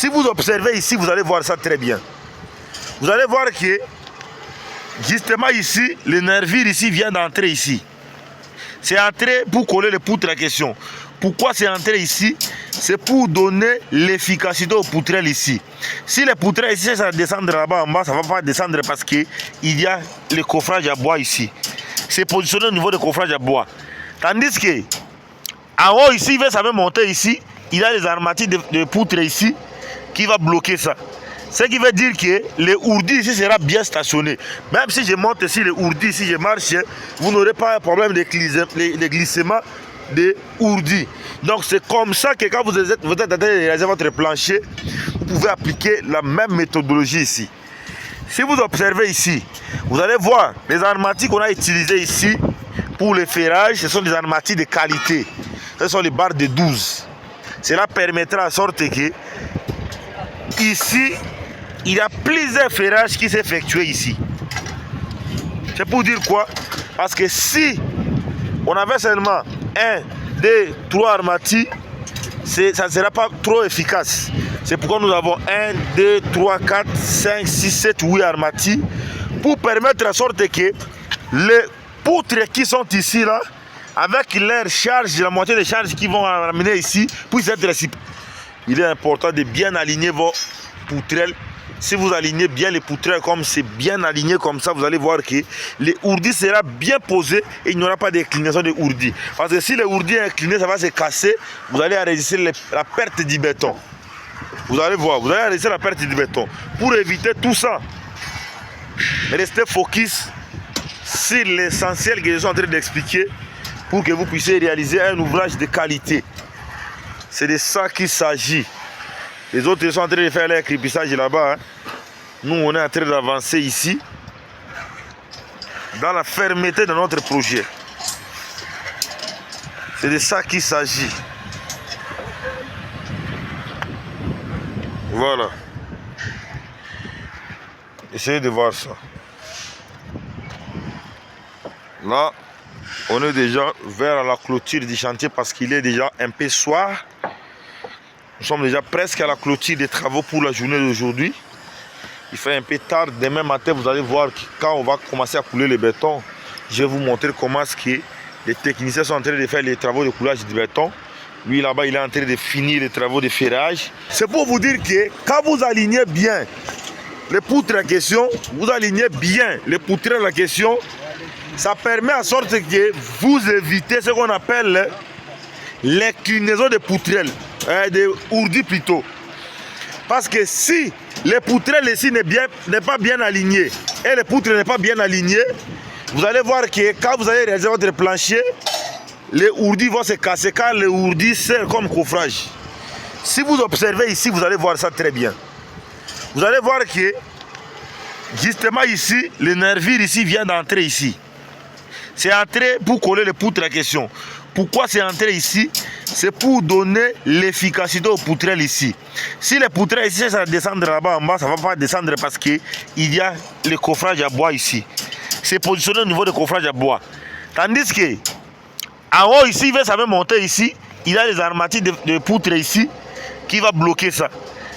Si vous observez ici, vous allez voir ça très bien. Vous allez voir que, justement ici, le nervure ici vient d'entrer ici. C'est entré pour coller les poutres à question. Pourquoi c'est entré ici? C'est pour donner l'efficacité aux poutrelles ici. Si les poutrelles ici, ça descendre là-bas en bas, ça ne va pas descendre parce qu'il y a le coffrage à bois ici. C'est positionné au niveau du coffrage à bois. Tandis que, en haut ici, ça va monter ici. Il y a les armatures de poutres ici qui va bloquer ça. Ce qui veut dire que le ourdi ici sera bien stationné. Même si je monte ici le ourdi, si je marche, vous n'aurez pas un problème de glissement de ourdi. Donc c'est comme ça que quand vous êtes en train de réaliser votre plancher, vous pouvez appliquer la même méthodologie ici. Si vous observez ici, vous allez voir les armatures qu'on a utilisées ici pour le ferrage, ce sont des armatures de qualité. Ce sont les barres de 12. Cela permettra en sorte que ici, il y a plusieurs ferrages qui s'effectuent ici. C'est pour dire quoi? Parce que si on avait seulement 1, 2, 3 armatures, ça ne sera pas trop efficace. C'est pourquoi nous avons 1, 2, 3, 4, 5, 6, 7, 8 armatures pour permettre en sorte que les poutres qui sont ici là, avec leur charge, la moitié des charges qui vont ramener ici, puissent être réciproques. Il est important de bien aligner vos poutrelles. Si vous alignez bien les poutrelles comme c'est bien aligné comme ça, vous allez voir que le ourdi sera bien posé et il n'y aura pas d'inclinaison de ourdi. Parce que si le ourdi est incliné, ça va se casser. Vous allez enregistrer la perte du béton. Vous allez voir, vous allez enregistrer la perte du béton. Pour éviter tout ça, restez focus sur l'essentiel que je suis en train d'expliquer pour que vous puissiez réaliser un ouvrage de qualité. C'est de ça qu'il s'agit. Les autres sont en train de faire leur crépissage là-bas. Nous, on est en train d'avancer ici dans la fermeté de notre projet. C'est de ça qu'il s'agit. Voilà. Essayez de voir ça. Là, on est déjà vers la clôture du chantier parce qu'il est déjà un peu soir. Nous sommes déjà presque à la clôture des travaux pour la journée d'aujourd'hui. Il fait un peu tard. Demain matin, vous allez voir que quand on va commencer à couler le béton, je vais vous montrer comment est-ce que les techniciens sont en train de faire les travaux de coulage du béton. Lui, là-bas, il est en train de finir les travaux de ferrage. C'est pour vous dire que quand vous alignez bien les poutres en question, vous alignez bien les poutres en question, ça permet en sorte que vous évitez ce qu'on appelle l'inclinaison des poutrelles. De ourdi plutôt. Parce que si les poutrelles ici n'est pas bien alignées et les poutres n'est pas bien alignées, vous allez voir que quand vous allez réaliser votre plancher, les ourdis vont se casser car les ourdis servent comme coffrage. Si vous observez ici, vous allez voir ça très bien. Vous allez voir que justement ici, le nervure ici vient d'entrer ici. C'est entré pour coller les poutres à question. Pourquoi c'est entré ici? C'est pour donner l'efficacité aux poutrelles ici. Si les poutrelles ici, ça descendre là-bas en bas, ça ne va pas descendre parce qu'il y a le coffrage à bois ici. C'est positionné au niveau du coffrage à bois. Tandis que, en haut ici, ça va monter ici. Il y a les armatures de poutres ici qui va bloquer ça.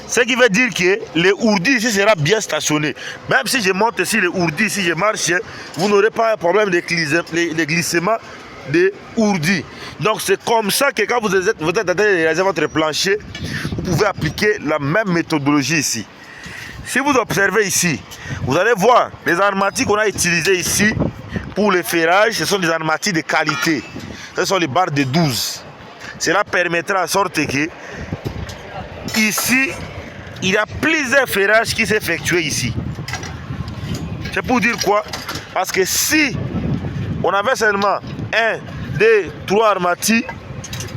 Ce qui veut dire que le ourdi ici sera bien stationné. Même si je monte ici le ourdi, si je marche, vous n'aurez pas un problème de glissement de ourdi. Donc c'est comme ça que quand vous êtes en train de réaliser votre plancher, vous pouvez appliquer la même méthodologie ici. Si vous observez ici, vous allez voir les armatures qu'on a utilisées ici pour le ferrage, ce sont des armatures de qualité. Ce sont les barres de 12. Cela permettra en sorte que ici, il y a plusieurs ferrages qui s'effectuent ici. C'est pour dire quoi? Parce que si on avait seulement 1, 2, 3 armatures,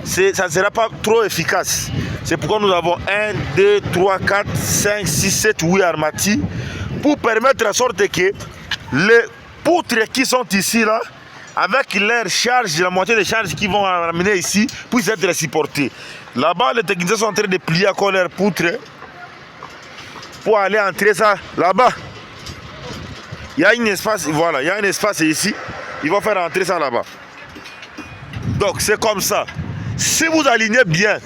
ça ne sera pas trop efficace. C'est pourquoi nous avons 1, 2, 3, 4, 5, 6, 7, 8 armatures pour permettre en sorte que les poutres qui sont ici là, avec leur charge, la moitié des charges qui vont ramener ici, puissent être supportées. Là-bas, les techniciens sont en train de plier encore leurs poutres pour aller entrer ça là-bas. Il y a un espace, voilà, il y a un espace ici. Ils vont faire entrer ça là-bas. Donc c'est comme ça. Si vous alignez bien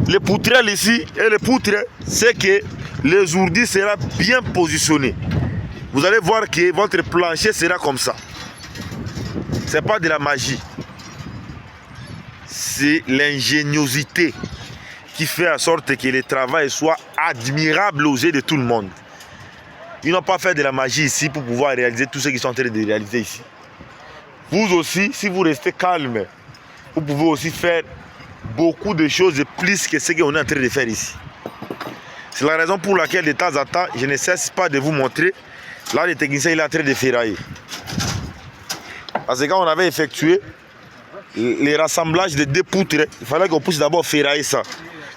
les poutrelles ici et les poutres, c'est que les ourdis sera bien positionné. Vous allez voir que votre plancher sera comme ça. C'est pas de la magie. C'est l'ingéniosité qui fait en sorte que le travail soit admirable aux yeux de tout le monde. Ils n'ont pas fait de la magie ici pour pouvoir réaliser tout ce qu'ils sont en train de réaliser ici. Vous aussi, si vous restez calme, vous pouvez aussi faire beaucoup de choses de plus que ce qu'on est en train de faire ici. C'est la raison pour laquelle de temps en temps, je ne cesse pas de vous montrer. Là, le technicien il est en train de ferrailler. Parce que quand on avait effectué les rassemblages de deux poutres, il fallait qu'on puisse d'abord ferrailler ça.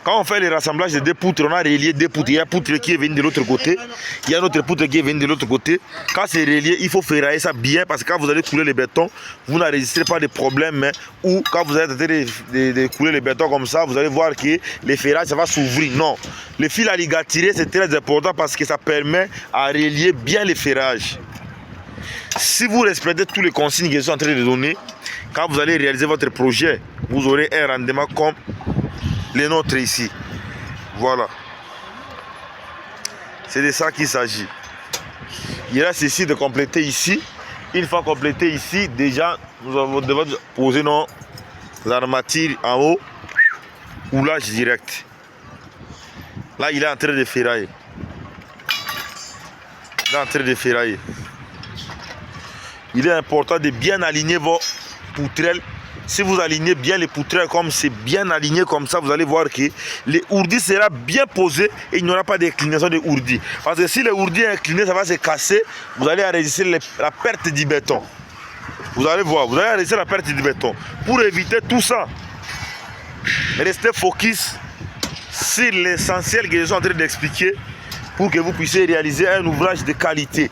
Quand on fait les rassemblages de deux poutres, on a relié deux poutres. Il y a une poutre qui est venue de l'autre côté. Il y a une autre poutre qui est venue de l'autre côté. Quand c'est relié, il faut ferrailler ça bien parce que quand vous allez couler le béton, vous n'enregistrez pas de problème. Ou quand vous allez tenter de couler le béton comme ça, vous allez voir que les ferrailles, ça va s'ouvrir. Non. Le fil à ligaturer, c'est très important parce que ça permet à relier bien les ferrages. Si vous respectez tous les consignes que je suis en train de donner, quand vous allez réaliser votre projet, vous aurez un rendement comme les nôtres ici. Voilà. C'est de ça qu'il s'agit. Il reste ici de compléter ici. Une fois complété ici, déjà, nous devons poser nos armatures en haut. Roulage direct. Là, il est en train de ferrailler. Il est en train de ferrailler. Il est important de bien aligner vos poutrelles. Si vous alignez bien les poutrelles comme c'est bien aligné comme ça, vous allez voir que les ourdis sera bien posé et il n'y aura pas d'inclinaison de ourdis. Parce que si le ourdi est incliné, ça va se casser. Vous allez enregistrer la perte du béton. Vous allez voir, vous allez enregistrer la perte du béton. Pour éviter tout ça, restez focus sur l'essentiel que je suis en train d'expliquer pour que vous puissiez réaliser un ouvrage de qualité.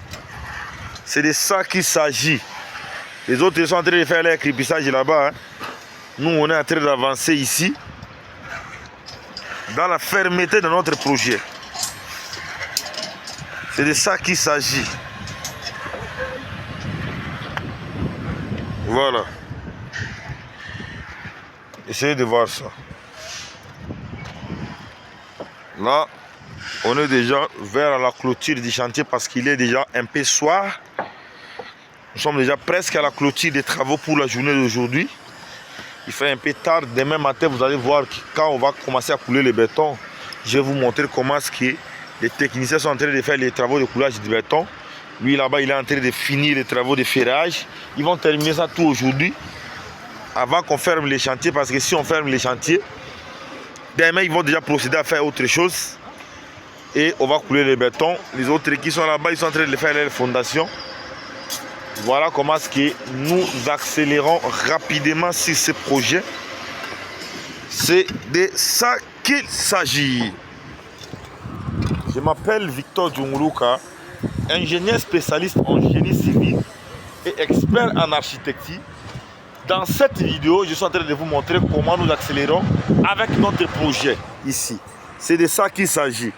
C'est de ça qu'il s'agit. Les autres sont en train de faire leur crépissage là-bas. Hein. Nous, on est en train d'avancer ici. Dans la fermeté de notre projet. C'est de ça qu'il s'agit. Voilà. Essayez de voir ça. Là, on est déjà vers la clôture du chantier parce qu'il est déjà un peu soir. Nous sommes déjà presque à la clôture des travaux pour la journée d'aujourd'hui. Il fait un peu tard. Demain matin, vous allez voir que quand on va commencer à couler le béton, je vais vous montrer comment est-ce que les techniciens sont en train de faire les travaux de coulage du béton. Lui là-bas, il est en train de finir les travaux de ferrage. Ils vont terminer ça tout aujourd'hui avant qu'on ferme les chantiers. Parce que si on ferme les chantiers, demain, ils vont déjà procéder à faire autre chose. Et on va couler le béton. Les autres qui sont là-bas, ils sont en train de faire les fondations. Voilà comment est-ce que nous accélérons rapidement sur ce projet. C'est de ça qu'il s'agit. Je m'appelle Victor Djunguluka, ingénieur spécialiste en génie civil et expert en architecture. Dans cette vidéo, je suis en train de vous montrer comment nous accélérons avec notre projet ici. C'est de ça qu'il s'agit.